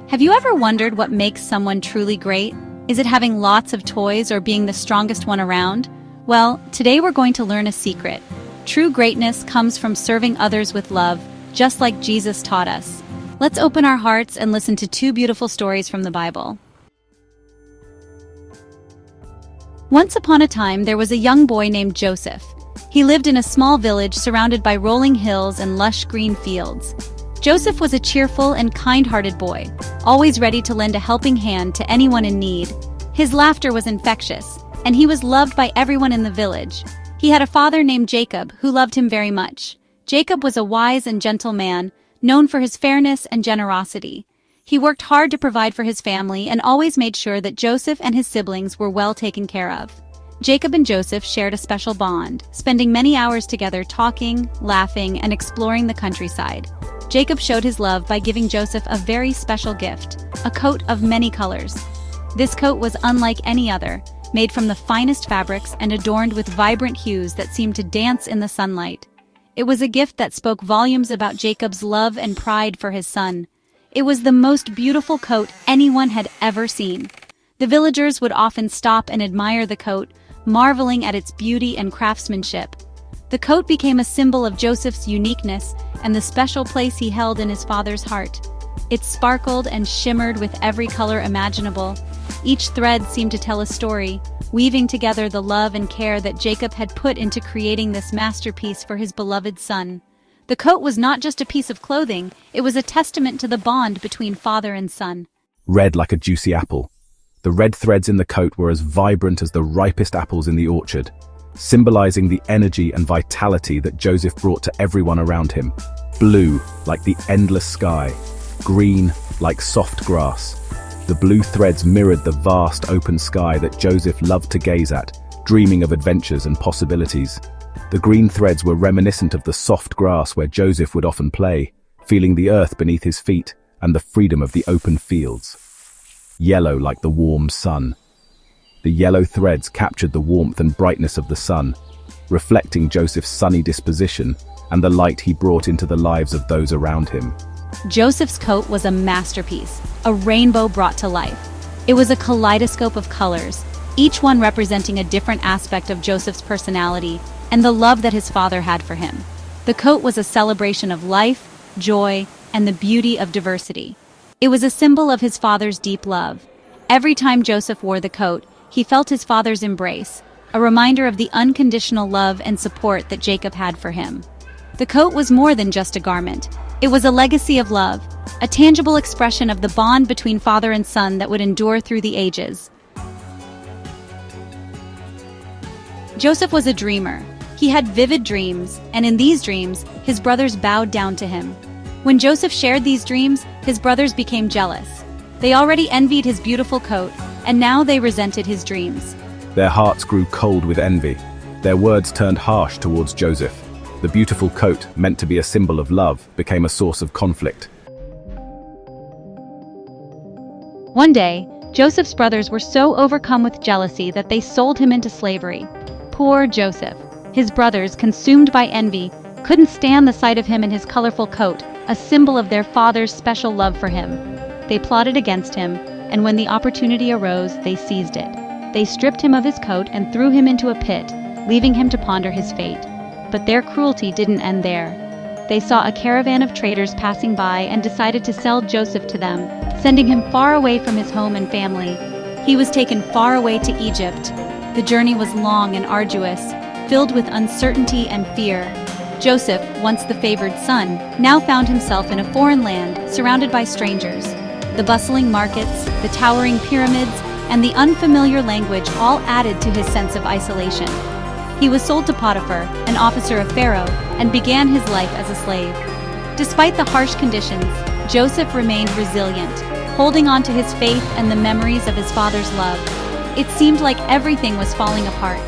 Have you ever wondered what makes someone truly great? Is it having lots of toys or being the strongest one around? Well, today we're going to learn a secret. True greatness comes from serving others with love, just like Jesus taught us. Let's open our hearts and listen to two beautiful stories from the Bible. Once upon a time, there was a young boy named Joseph. He lived in a small village surrounded by rolling hills and lush green fields. Joseph was a cheerful and kind-hearted boy, always ready to lend a helping hand to anyone in need. His laughter was infectious, and he was loved by everyone in the village. He had a father named Jacob who loved him very much. Jacob was a wise and gentle man, known for his fairness and generosity. He worked hard to provide for his family and always made sure that Joseph and his siblings were well taken care of. Jacob and Joseph shared a special bond, spending many hours together talking, laughing, and exploring the countryside. Jacob showed his love by giving Joseph a very special gift, a coat of many colors. This coat was unlike any other, made from the finest fabrics and adorned with vibrant hues that seemed to dance in the sunlight. It was a gift that spoke volumes about Jacob's love and pride for his son. It was the most beautiful coat anyone had ever seen. The villagers would often stop and admire the coat, marveling at its beauty and craftsmanship. The coat became a symbol of Joseph's uniqueness and the special place he held in his father's heart. It sparkled and shimmered with every color imaginable. Each thread seemed to tell a story, weaving together the love and care that Jacob had put into creating this masterpiece for his beloved son. The coat was not just a piece of clothing, it was a testament to the bond between father and son. Red like a juicy apple. The red threads in the coat were as vibrant as the ripest apples in the orchard, symbolizing the energy and vitality that Joseph brought to everyone around him. Blue, like the endless sky. Green, like soft grass. The blue threads mirrored the vast open sky that Joseph loved to gaze at, dreaming of adventures and possibilities. The green threads were reminiscent of the soft grass where Joseph would often play, feeling the earth beneath his feet and the freedom of the open fields. Yellow like the warm sun. The yellow threads captured the warmth and brightness of the sun, reflecting Joseph's sunny disposition and the light he brought into the lives of those around him. Joseph's coat was a masterpiece, a rainbow brought to life. It was a kaleidoscope of colors, each one representing a different aspect of Joseph's personality and the love that his father had for him. The coat was a celebration of life, joy, and the beauty of diversity. It was a symbol of his father's deep love. Every time Joseph wore the coat, he felt his father's embrace, a reminder of the unconditional love and support that Jacob had for him. The coat was more than just a garment. It was a legacy of love, a tangible expression of the bond between father and son that would endure through the ages. Joseph was a dreamer. He had vivid dreams, and in these dreams, his brothers bowed down to him. When Joseph shared these dreams, his brothers became jealous. They already envied his beautiful coat, and now they resented his dreams. Their hearts grew cold with envy. Their words turned harsh towards Joseph. The beautiful coat, meant to be a symbol of love, became a source of conflict. One day, Joseph's brothers were so overcome with jealousy that they sold him into slavery. Poor Joseph. His brothers, consumed by envy, couldn't stand the sight of him in his colorful coat, a symbol of their father's special love for him. They plotted against him, and when the opportunity arose, they seized it. They stripped him of his coat and threw him into a pit, leaving him to ponder his fate. But their cruelty didn't end there. They saw a caravan of traders passing by and decided to sell Joseph to them, sending him far away from his home and family. He was taken far away to Egypt. The journey was long and arduous, filled with uncertainty and fear. Joseph, once the favored son, now found himself in a foreign land, surrounded by strangers. The bustling markets, the towering pyramids, and the unfamiliar language all added to his sense of isolation. He was sold to Potiphar, an officer of Pharaoh, and began his life as a slave. Despite the harsh conditions, Joseph remained resilient, holding on to his faith and the memories of his father's love. It seemed like everything was falling apart.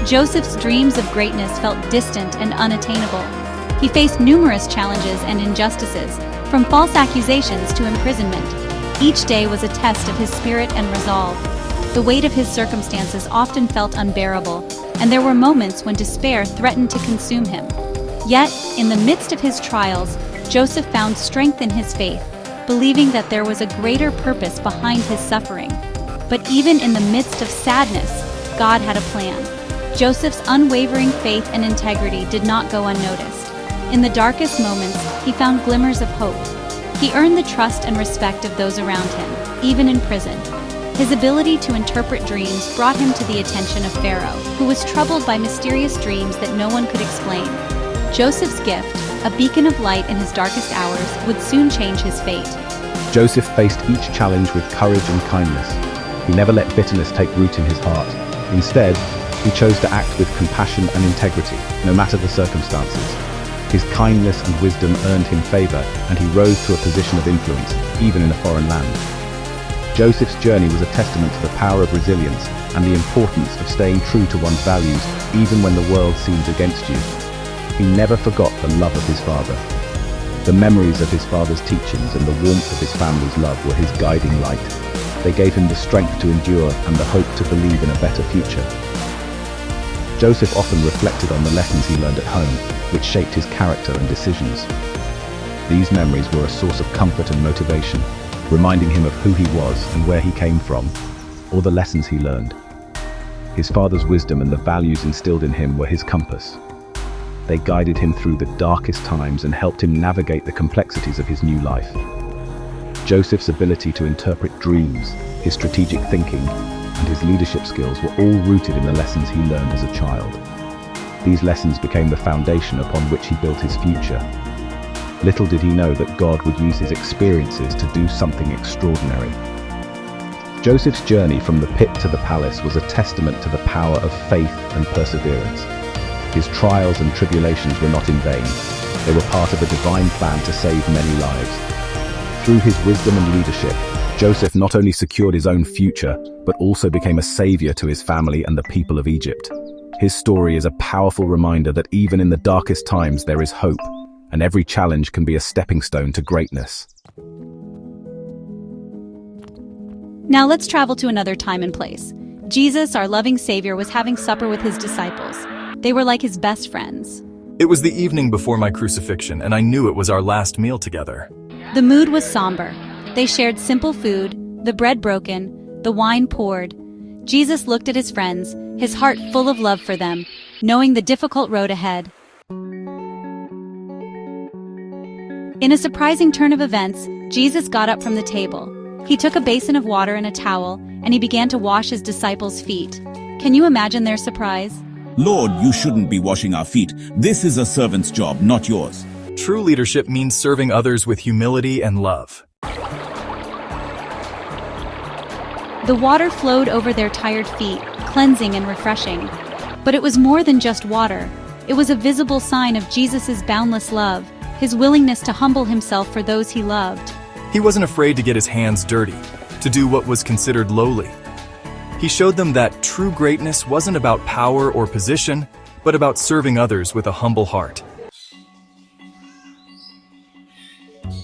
Joseph's dreams of greatness felt distant and unattainable. He faced numerous challenges and injustices, from false accusations to imprisonment. Each day was a test of his spirit and resolve. The weight of his circumstances often felt unbearable, and there were moments when despair threatened to consume him. Yet, in the midst of his trials, Joseph found strength in his faith. believing that there was a greater purpose behind his suffering. But even in the midst of sadness, God had a plan. Joseph's unwavering faith and integrity did not go unnoticed. In the darkest moments, he found glimmers of hope. He earned the trust and respect of those around him, even in prison. His ability to interpret dreams brought him to the attention of Pharaoh, who was troubled by mysterious dreams that no one could explain. Joseph's gift, a beacon of light in his darkest hours, would soon change his fate. Joseph faced each challenge with courage and kindness. He never let bitterness take root in his heart. Instead, he chose to act with compassion and integrity, no matter the circumstances. His kindness and wisdom earned him favor, and he rose to a position of influence, even in a foreign land. Joseph's journey was a testament to the power of resilience and the importance of staying true to one's values, even when the world seems against you. He never forgot the love of his father. The memories of his father's teachings and the warmth of his family's love were his guiding light. They gave him the strength to endure and the hope to believe in a better future. Joseph often reflected on the lessons he learned at home, which shaped his character and decisions. These memories were a source of comfort and motivation, reminding him of who he was and where he came from, or the lessons he learned. His father's wisdom and the values instilled in him were his compass. They guided him through the darkest times and helped him navigate the complexities of his new life. Joseph's ability to interpret dreams, his strategic thinking, and his leadership skills were all rooted in the lessons he learned as a child. These lessons became the foundation upon which he built his future. Little did he know that God would use his experiences to do something extraordinary. Joseph's journey from the pit to the palace was a testament to the power of faith and perseverance. His trials and tribulations were not in vain. They were part of a divine plan to save many lives. Through his wisdom and leadership, Joseph not only secured his own future, but also became a savior to his family and the people of Egypt. His story is a powerful reminder that even in the darkest times there is hope, and every challenge can be a stepping stone to greatness. Now let's travel to another time and place. Jesus, our loving Savior, was having supper with his disciples. They were like his best friends. It was the evening before my crucifixion, and I knew it was our last meal together. The mood was somber. They shared simple food, the bread broken, the wine poured. Jesus looked at his friends, his heart full of love for them, knowing the difficult road ahead. In a surprising turn of events, Jesus got up from the table. He took a basin of water and a towel, and he began to wash his disciples' feet. Can you imagine their surprise? Lord, you shouldn't be washing our feet. This is a servant's job, not yours. True leadership means serving others with humility and love. The water flowed over their tired feet, cleansing and refreshing. But it was more than just water. It was a visible sign of Jesus' boundless love, his willingness to humble himself for those he loved. He wasn't afraid to get his hands dirty, to do what was considered lowly. He showed them that true greatness wasn't about power or position, but about serving others with a humble heart.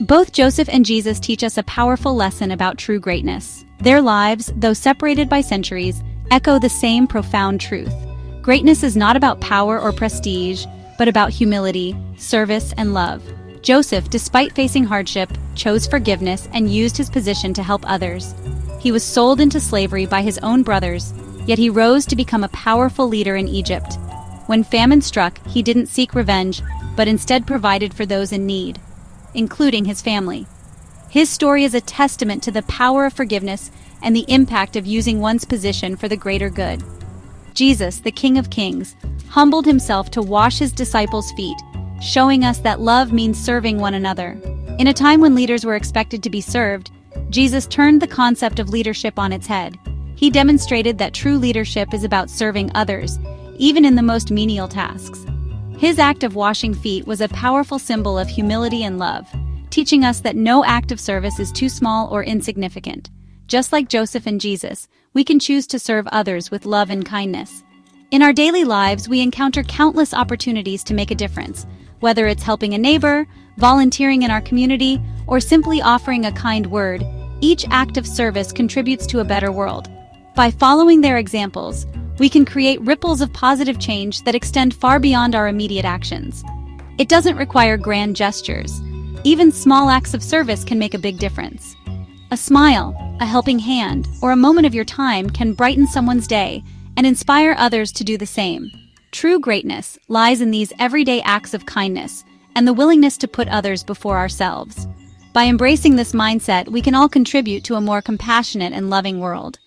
Both Joseph and Jesus teach us a powerful lesson about true greatness. Their lives, though separated by centuries, echo the same profound truth. Greatness is not about power or prestige, but about humility, service, and love. Joseph, despite facing hardship, chose forgiveness and used his position to help others. He was sold into slavery by his own brothers, yet he rose to become a powerful leader in Egypt. When famine struck, he didn't seek revenge, but instead provided for those in need, including his family. His story is a testament to the power of forgiveness and the impact of using one's position for the greater good. Jesus, the King of Kings, humbled himself to wash his disciples' feet, showing us that love means serving one another. In a time when leaders were expected to be served, Jesus turned the concept of leadership on its head. He demonstrated that true leadership is about serving others, even in the most menial tasks. His act of washing feet was a powerful symbol of humility and love, teaching us that no act of service is too small or insignificant. Just like Joseph and Jesus, we can choose to serve others with love and kindness. In our daily lives, we encounter countless opportunities to make a difference, whether it's helping a neighbor, volunteering in our community, or simply offering a kind word. Each act of service contributes to a better world. By following their examples, we can create ripples of positive change that extend far beyond our immediate actions. It doesn't require grand gestures. Even small acts of service can make a big difference. A smile, a helping hand, or a moment of your time can brighten someone's day and inspire others to do the same. True greatness lies in these everyday acts of kindness and the willingness to put others before ourselves. By embracing this mindset, we can all contribute to a more compassionate and loving world.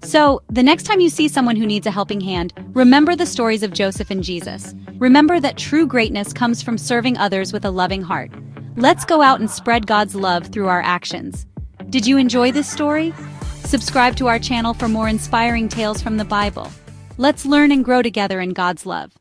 So, the next time you see someone who needs a helping hand, remember the stories of Joseph and Jesus. Remember that true greatness comes from serving others with a loving heart. Let's go out and spread God's love through our actions. Did you enjoy this story? Subscribe to our channel for more inspiring tales from the Bible. Let's learn and grow together in God's love.